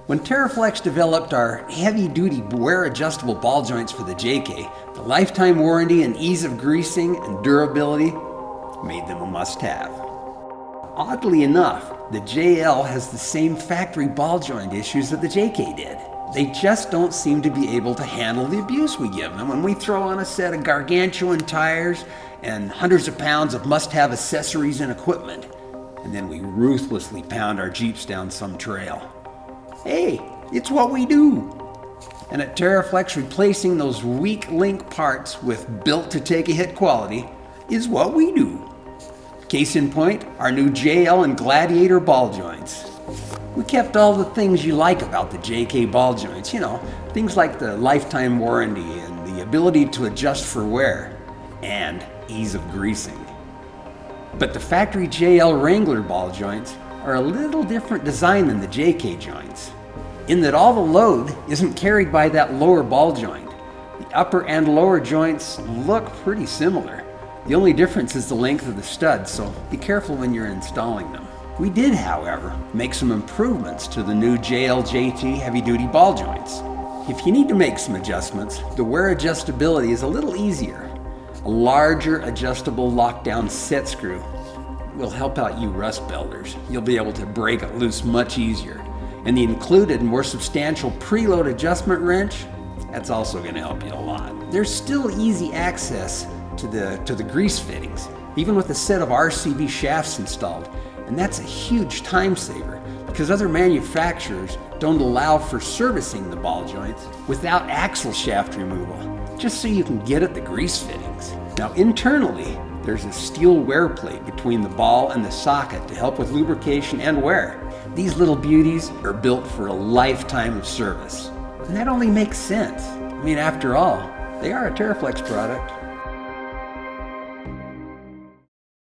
When TeraFlex developed our heavy-duty wear-adjustable ball joints for the JK, the lifetime warranty and ease of greasing and durability made them a must-have. Oddly enough, the JL has the same factory ball joint issues that the JK did. They just don't seem to be able to handle the abuse we give them when we throw on a set of gargantuan tires and hundreds of pounds of must-have accessories and equipment, and then we ruthlessly pound our Jeeps down some trail. Hey, it's what we do. And at TeraFlex, replacing those weak link parts with built-to-take-a-hit quality is what we do. Case in point, our new JL and Gladiator ball joints. We kept all the things you like about the JK ball joints, things like the lifetime warranty and the ability to adjust for wear and ease of greasing. But the factory JL Wrangler ball joints are a little different design than the JK joints, in that all the load isn't carried by that lower ball joint. The upper and lower joints look pretty similar. The only difference is the length of the studs, so be careful when you're installing them. We did, however, make some improvements to the new JL-JT heavy-duty ball joints. If you need to make some adjustments, the wear adjustability is a little easier. A larger adjustable lockdown set screw will help out you rust builders. You'll be able to break it loose much easier. And the included more substantial preload adjustment wrench, that's also going to help you a lot. There's still easy access to the grease fittings, even with a set of RCV shafts installed. And that's a huge time saver because other manufacturers don't allow for servicing the ball joints without axle shaft removal, just so you can get at the grease fittings. Now internally, there's a steel wear plate between the ball and the socket to help with lubrication and wear. These little beauties are built for a lifetime of service. And that only makes sense. After all, they are a TeraFlex product.